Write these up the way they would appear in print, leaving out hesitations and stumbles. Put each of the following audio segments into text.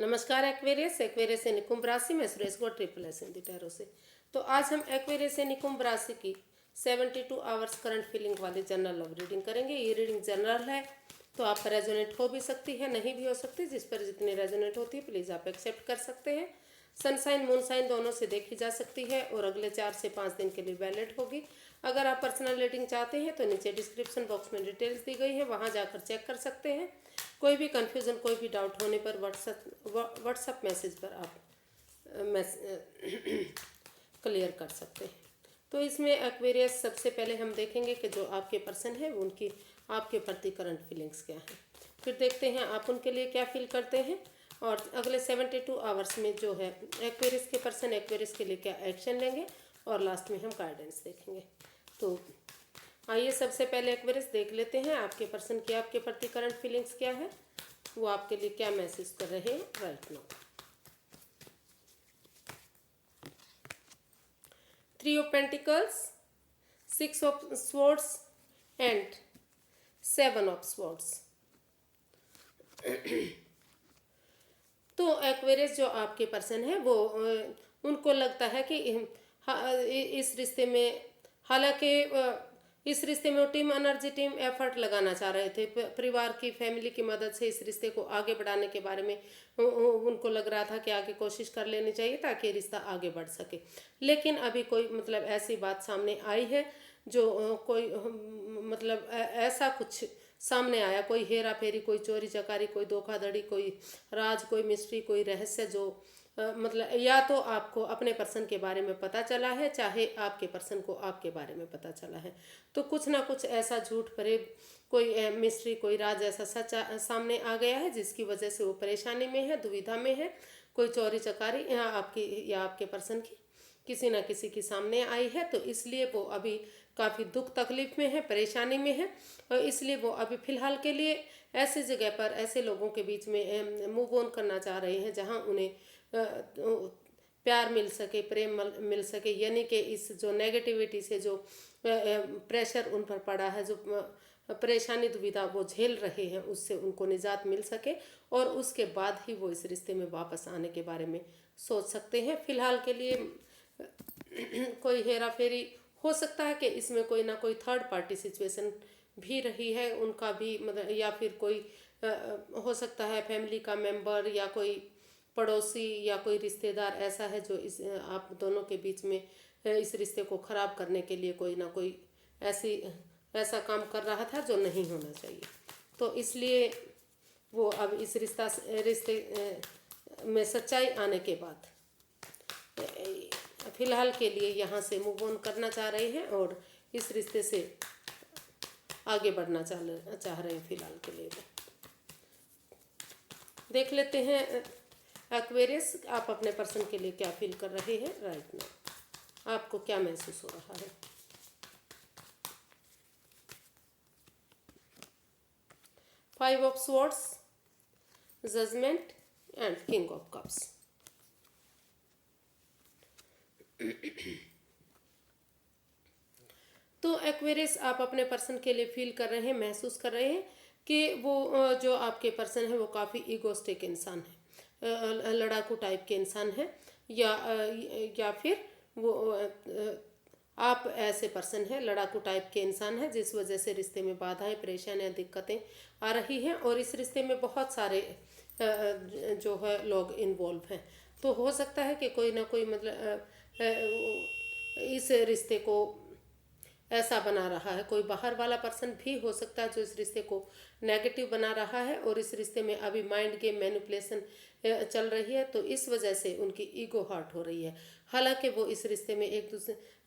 नमस्कार Aquarius Aquarius से निकुंभ राशि में Suresh Gaur triple S Hindi tarot से। तो आज हम एक्वेरियस से निकुंभ राशि की 72 आवर्स करंट फीलिंग वाली जनरल लव रीडिंग करेंगे। ये रीडिंग जनरल है तो आप पर रेजोनेट हो भी सकती है, नहीं भी हो सकती। जिस पर जितनी रेजोनेट होती है प्लीज़ आप एक्सेप्ट कर सकते हैं। सनसाइन मून साइन दोनों से देखी जा सकती है और अगले 4 से 5 दिन के लिए वैलिड होगी। अगर आप पर्सनल रीडिंग चाहते हैं तो नीचे डिस्क्रिप्शन बॉक्स में डिटेल्स दी गई है, वहाँ जाकर चेक कर सकते हैं। कोई भी कन्फ्यूज़न कोई भी डाउट होने पर व्हाट्सएप मैसेज पर आप क्लियर कर सकते हैं। तो इसमें एक्वेरियस सबसे पहले हम देखेंगे कि जो आपके पर्सन है उनकी आपके प्रति करंट फीलिंग्स क्या है। फिर देखते हैं आप उनके लिए क्या फील करते हैं और अगले 72 आवर्स में जो है एक्वेरियस के पर्सन एक्वेरियस के लिए क्या एक्शन लेंगे और लास्ट में हम गाइडेंस देखेंगे। तो आइए सबसे पहले एक्वेरियस देख लेते हैं आपके पर्सन की आपके प्रति करंट फीलिंग्स क्या है, वो आपके लिए क्या मैसेज कर रहे हैं right now. 3 of pentacles, 6 of swords and 7 of swords. तो एक्वेरियस जो आपके पर्सन है वो उनको लगता है कि इस रिश्ते में, हालांकि इस रिश्ते में वो टीम एनर्जी टीम एफर्ट लगाना चाह रहे थे, परिवार की फैमिली की मदद से इस रिश्ते को आगे बढ़ाने के बारे में उनको लग रहा था कि आगे कोशिश कर लेनी चाहिए ताकि रिश्ता आगे बढ़ सके। लेकिन अभी कोई मतलब ऐसी बात सामने आई है जो कोई मतलब ऐसा कुछ सामने आया, कोई हेरा फेरी, कोई चोरी चकारी, कोई धोखाधड़ी, कोई राज, कोई मिस्ट्री, कोई रहस्य जो मतलब या तो आपको अपने पर्सन के बारे में पता चला है, चाहे आपके पर्सन को आपके बारे में पता चला है। तो कुछ ना कुछ ऐसा झूठ फरेब, कोई मिस्ट्री, कोई राज ऐसा सच सामने आ गया है जिसकी वजह से वो परेशानी में है, दुविधा में है। कोई चोरी चकारी या आपके पर्सन की किसी न किसी की सामने आई है, तो इसलिए वो अभी काफ़ी दुख तकलीफ में है, परेशानी में है और इसलिए वो अभी फ़िलहाल के लिए ऐसी जगह पर ऐसे लोगों के बीच में मूव ऑन करना चाह रहे हैं जहां उन्हें प्यार मिल सके, प्रेम मिल सके। यानी कि इस जो नेगेटिविटी से जो प्रेशर उन पर पड़ा है, जो परेशानी दुविधा वो झेल रहे हैं, उससे उनको निजात मिल सके और उसके बाद ही वो इस रिश्ते में वापस आने के बारे में सोच सकते हैं। फिलहाल के लिए कोई हेरा फेरी हो सकता है कि इसमें कोई ना कोई थर्ड पार्टी सिचुएशन भी रही है उनका भी, मतलब या फिर कोई हो सकता है फैमिली का मेंबर या कोई पड़ोसी या कोई रिश्तेदार ऐसा है जो इस आप दोनों के बीच में इस रिश्ते को ख़राब करने के लिए कोई ना कोई ऐसा काम कर रहा था जो नहीं होना चाहिए। तो इसलिए वो अब इस रिश्ते में सच्चाई आने के बाद फिलहाल के लिए यहाँ से मूव ऑन करना चाह रहे हैं और इस रिश्ते से आगे बढ़ना चाह रहे हैं फिलहाल के लिए। देख लेते हैं एक्वेरियस आप अपने पर्सन के लिए क्या फील कर रहे हैं राइट नाउ, आपको क्या महसूस हो रहा है। 5 of swords, judgment and king of cups. तो एक्वेरियस आप अपने पर्सन के लिए फील कर रहे हैं, महसूस कर रहे हैं कि वो जो आपके पर्सन है वो काफ़ी ईगोस्टिक इंसान है, लड़ाकू टाइप के इंसान है या फिर वो आप ऐसे पर्सन है लड़ाकू टाइप के इंसान है जिस वजह से रिश्ते में बाधाएं, परेशानियां, दिक्कतें आ रही हैं और इस रिश्ते में बहुत सारे जो है लोग इन्वॉल्व हैं। तो हो सकता है कि कोई ना कोई मतलब इस रिश्ते को ऐसा बना रहा है, कोई बाहर वाला पर्सन भी हो सकता है जो इस रिश्ते को नेगेटिव बना रहा है और इस रिश्ते में अभी माइंड गेम मैनिपुलेशन चल रही है, तो इस वजह से उनकी ईगो हर्ट हो रही है। हालांकि वो इस रिश्ते में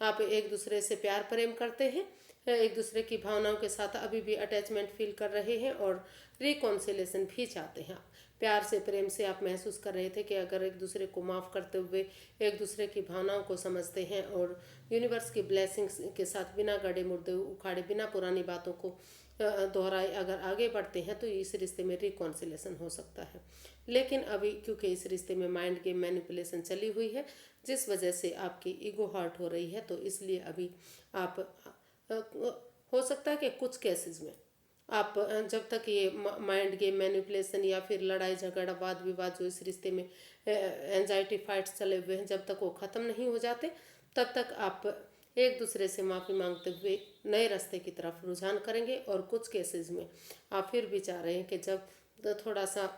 आप एक दूसरे से प्यार प्रेम करते हैं, एक दूसरे की भावनाओं के साथ अभी भी अटैचमेंट फील कर रहे हैं और रिकॉन्सिलेशन भी चाहते हैं। प्यार से प्रेम से आप महसूस कर रहे थे कि अगर एक दूसरे को माफ़ करते हुए एक दूसरे की भावनाओं को समझते हैं और यूनिवर्स की ब्लेसिंग्स के साथ बिना गड़े मुर्दे उखाड़े, बिना पुरानी बातों को दोहराए अगर आगे बढ़ते हैं तो इस रिश्ते में रिकॉन्सिलेशन हो सकता है। लेकिन अभी क्योंकि इस रिश्ते में माइंड गेम मैनिपुलेशन चली हुई है जिस वजह से आपकी ईगो हर्ट हो रही है, तो इसलिए अभी आप हो सकता है कि कुछ केसेस में आप जब तक ये माइंड गेम मैनिपुलेशन या फिर लड़ाई झगड़ा वाद विवाद जो इस रिश्ते में एंजाइटी फाइट्स चले हुए हैं, जब तक वो ख़त्म नहीं हो जाते तब तक आप एक दूसरे से माफ़ी मांगते हुए नए रास्ते की तरफ रुझान करेंगे। और कुछ केसेस में आप फिर भी चाह रहे हैं कि थोड़ा सा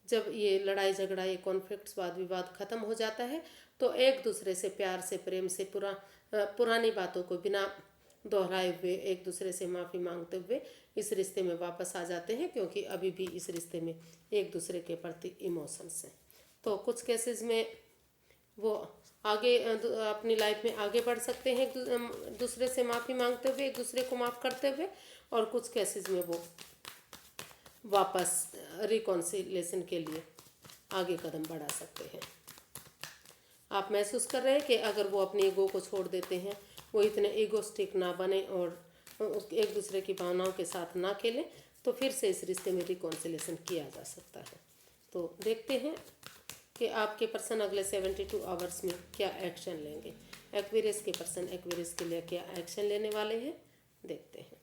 जब ये लड़ाई झगड़ा ये कॉन्फ्लिक्ट्स वाद विवाद ख़त्म हो जाता है तो एक दूसरे से प्यार से प्रेम से पुरानी बातों को बिना दोहराए हुए एक दूसरे से माफ़ी मांगते हुए इस रिश्ते में वापस आ जाते हैं, क्योंकि अभी भी इस रिश्ते में एक दूसरे के प्रति इमोशंस हैं। तो कुछ केसेस में वो आगे अपनी लाइफ में आगे बढ़ सकते हैं दूसरे से माफ़ी मांगते हुए, एक दूसरे को माफ़ करते हुए। और कुछ केसेस में वो वापस रिकॉन्सिलेशन के लिए आगे कदम बढ़ा सकते हैं। आप महसूस कर रहे हैं कि अगर वो अपनी ईगो को छोड़ देते हैं, वो इतने ईगोस्टिक ना बने और एक दूसरे की भावनाओं के साथ ना खेलें, तो फिर से इस रिश्ते में रिकॉन्सिलेशन किया जा सकता है। तो देखते हैं कि आपके पर्सन अगले 72 आवर्स में क्या एक्शन लेंगे। एक्वेरियस के पर्सन एक्वेरियस के लिए क्या एक्शन लेने वाले हैं, देखते हैं।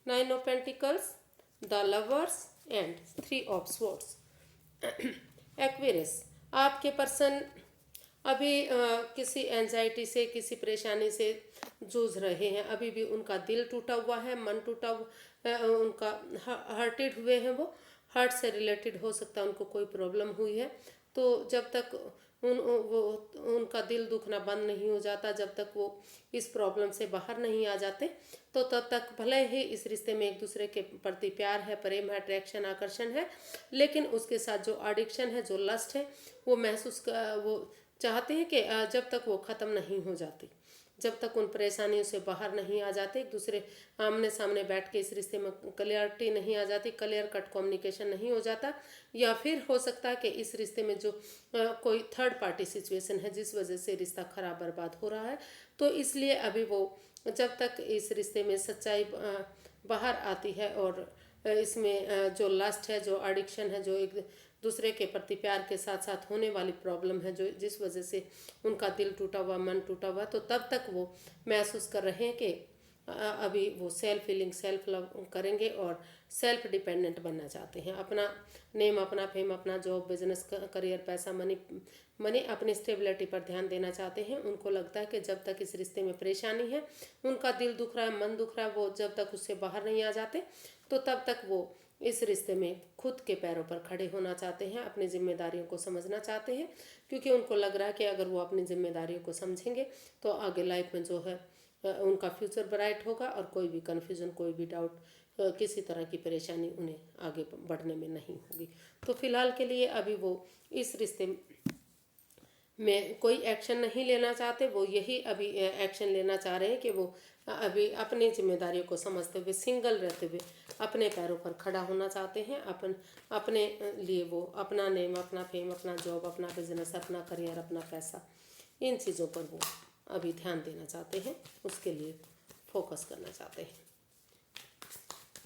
9 of pentacles, the lovers and 3 of swords. Aquarius, आपके पर्सन अभी किसी एंजाइटी से, किसी परेशानी से जूझ रहे हैं। अभी भी उनका दिल टूटा हुआ है, मन टूटा उनका हर्टेड हुए हैं। वो हार्ट से रिलेटेड हो सकता है उनको कोई प्रॉब्लम हुई है। तो जब तक उनका दिल दुखना बंद नहीं हो जाता, जब तक वो इस प्रॉब्लम से बाहर नहीं आ जाते, तो तब तक भले ही इस रिश्ते में एक दूसरे के प्रति प्यार है, प्रेम है, अट्रैक्शन, आकर्षण है, लेकिन उसके साथ जो एडिक्शन है, जो लस्ट है, वो चाहते हैं कि जब तक वो ख़त्म नहीं हो जाती, जब तक उन परेशानियों से बाहर नहीं आ जाते, एक दूसरे आमने सामने बैठ के इस रिश्ते में क्लियरिटी नहीं आ जाती, क्लियर कट कम्युनिकेशन नहीं हो जाता, या फिर हो सकता है कि इस रिश्ते में जो कोई थर्ड पार्टी सिचुएशन है जिस वजह से रिश्ता खराब बर्बाद हो रहा है, तो इसलिए अभी वो जब तक इस रिश्ते में सच्चाई बाहर आती है और इसमें जो लस्ट है, जो एडिक्शन है, जो एक दूसरे के प्रति प्यार के साथ साथ होने वाली प्रॉब्लम है, जो जिस वजह से उनका दिल टूटा हुआ, मन टूटा हुआ, तो तब तक वो महसूस कर रहे हैं कि अभी वो सेल्फ हीलिंग, सेल्फ लव करेंगे और सेल्फ डिपेंडेंट बनना चाहते हैं। अपना नेम, अपना फेम, अपना जॉब, बिजनेस, करियर, पैसा, मनी अपनी स्टेबिलिटी पर ध्यान देना चाहते हैं। उनको लगता है कि जब तक इस रिश्ते में परेशानी है, उनका दिल दुख रहा है, मन दुख रहा है, वो जब तक उससे बाहर नहीं आ जाते, तो तब तक वो इस रिश्ते में खुद के पैरों पर खड़े होना चाहते हैं, अपनी जिम्मेदारियों को समझना चाहते हैं, क्योंकि उनको लग रहा है कि अगर वो अपनी जिम्मेदारियों को समझेंगे तो आगे लाइफ में जो है उनका फ्यूचर ब्राइट होगा और कोई भी कन्फ्यूज़न, कोई भी डाउट, किसी तरह की परेशानी उन्हें आगे बढ़ने में नहीं होगी। तो फिलहाल के लिए अभी वो इस रिश्ते में कोई एक्शन नहीं लेना चाहते। वो यही अभी एक्शन लेना चाह रहे हैं कि वो अभी अपनी जिम्मेदारियों को समझते हुए, सिंगल रहते हुए अपने पैरों पर खड़ा होना चाहते हैं। अपने लिए वो अपना नेम, अपना फेम, अपना जॉब, अपना बिजनेस, अपना करियर, अपना पैसा, इन चीज़ों पर वो अभी ध्यान देना चाहते हैं, उसके लिए फोकस करना चाहते हैं।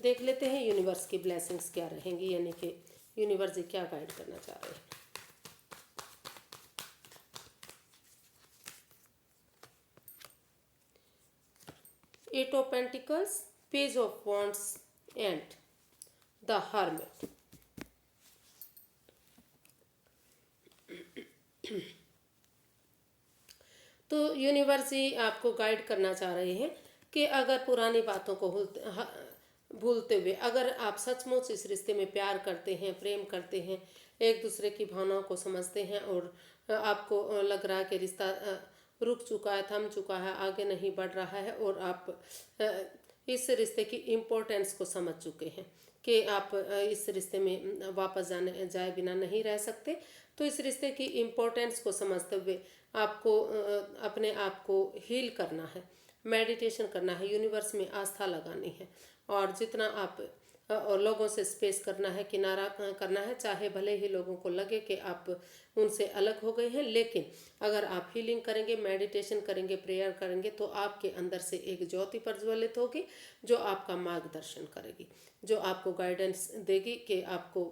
देख लेते हैं यूनिवर्स की ब्लेसिंग्स क्या रहेंगी, यानी कि यूनिवर्स जी क्या गाइड करना चाह रहे हैं। Eight of pentacles, page of wands and the hermit. तो यूनिवर्स जी आपको गाइड करना चाह रहे हैं कि अगर पुरानी बातों को भूलते हुए, अगर आप सचमुच इस रिश्ते में प्यार करते हैं, प्रेम करते हैं, एक दूसरे की भावनाओं को समझते हैं और आपको लग रहा है कि रिश्ता रुक चुका है, थम चुका है, आगे नहीं बढ़ रहा है, और आप इस रिश्ते की इम्पोर्टेंस को समझ चुके हैं कि आप इस रिश्ते में वापस जाए बिना नहीं रह सकते, तो इस रिश्ते की इम्पोर्टेंस को समझते हुए आपको अपने आप को हील करना है, मेडिटेशन करना है, यूनिवर्स में आस्था लगानी है, और जितना आप और लोगों से स्पेस करना है, किनारा करना है, चाहे भले ही लोगों को लगे कि आप उनसे अलग हो गए हैं, लेकिन अगर आप हीलिंग करेंगे, मेडिटेशन करेंगे, प्रेयर करेंगे, तो आपके अंदर से एक ज्योति प्रज्वलित होगी जो आपका मार्गदर्शन करेगी, जो आपको गाइडेंस देगी कि आपको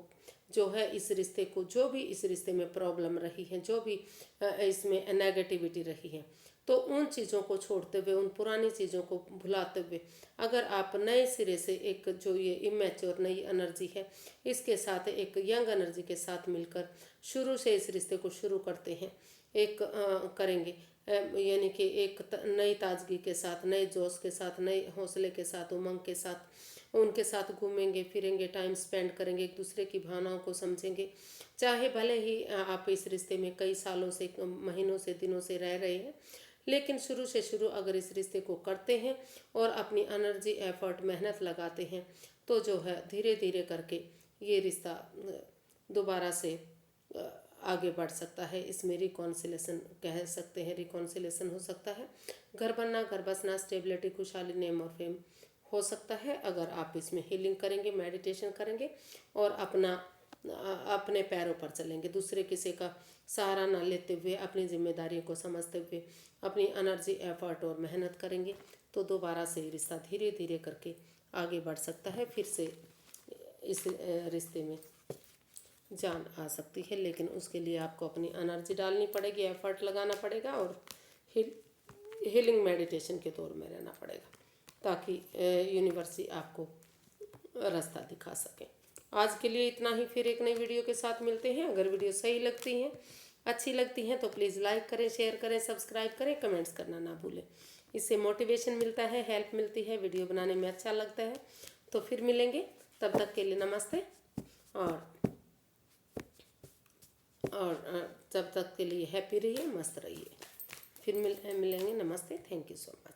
जो है इस रिश्ते को, जो भी इस रिश्ते में प्रॉब्लम रही है, जो भी इसमें नेगेटिविटी रही है, तो उन चीज़ों को छोड़ते हुए, उन पुरानी चीज़ों को भुलाते हुए, अगर आप नए सिरे से एक जो ये इमेच्योर नई एनर्जी है, इसके साथ एक यंग एनर्जी के साथ मिलकर शुरू से इस रिश्ते को शुरू करते हैं, एक करेंगे, यानी कि एक नई ताजगी के साथ, नए जोश के साथ, नए हौसले के साथ, उमंग के साथ उनके साथ घूमेंगे फिरेंगे, टाइम स्पेंड करेंगे, एक दूसरे की भावनाओं को समझेंगे। चाहे भले ही आप इस रिश्ते में कई सालों से, महीनों से, दिनों से रह रहे हैं, लेकिन शुरू से शुरू अगर इस रिश्ते को करते हैं और अपनी एनर्जी, एफर्ट, मेहनत लगाते हैं, तो जो है धीरे धीरे करके ये रिश्ता दोबारा से आगे बढ़ सकता है। इसमें रिकॉन्सिलेशन कह सकते हैं, रिकॉन्सिलेशन हो सकता है, घर बनना, घर बसना, स्टेबिलिटी, खुशहाली, नेम और फेम हो सकता है, अगर आप इसमें हीलिंग करेंगे, मेडिटेशन करेंगे और अपने पैरों पर चलेंगे, दूसरे किसी का सहारा ना लेते हुए, अपनी जिम्मेदारियों को समझते हुए अपनी एनर्जी, एफर्ट और मेहनत करेंगे, तो दोबारा से ये रिश्ता धीरे धीरे करके आगे बढ़ सकता है। फिर से इस रिश्ते में जान आ सकती है, लेकिन उसके लिए आपको अपनी एनर्जी डालनी पड़ेगी, एफर्ट लगाना पड़ेगा और हीलिंग मेडिटेशन के दौर में रहना पड़ेगा, ताकि यूनिवर्स ही आपको रास्ता दिखा सके। आज के लिए इतना ही, फिर एक नई वीडियो के साथ मिलते हैं। अगर वीडियो सही लगती हैं, अच्छी लगती हैं, तो प्लीज़ लाइक करें, शेयर करें, सब्सक्राइब करें, कमेंट्स करना ना भूलें। इससे मोटिवेशन मिलता है, हेल्प मिलती है, वीडियो बनाने में अच्छा लगता है। तो फिर मिलेंगे, तब तक के लिए नमस्ते। और जब तक के लिए हैप्पी रहिए, मस्त रहिए। फिर मिलेंगे। नमस्ते, थैंक यू सो मच।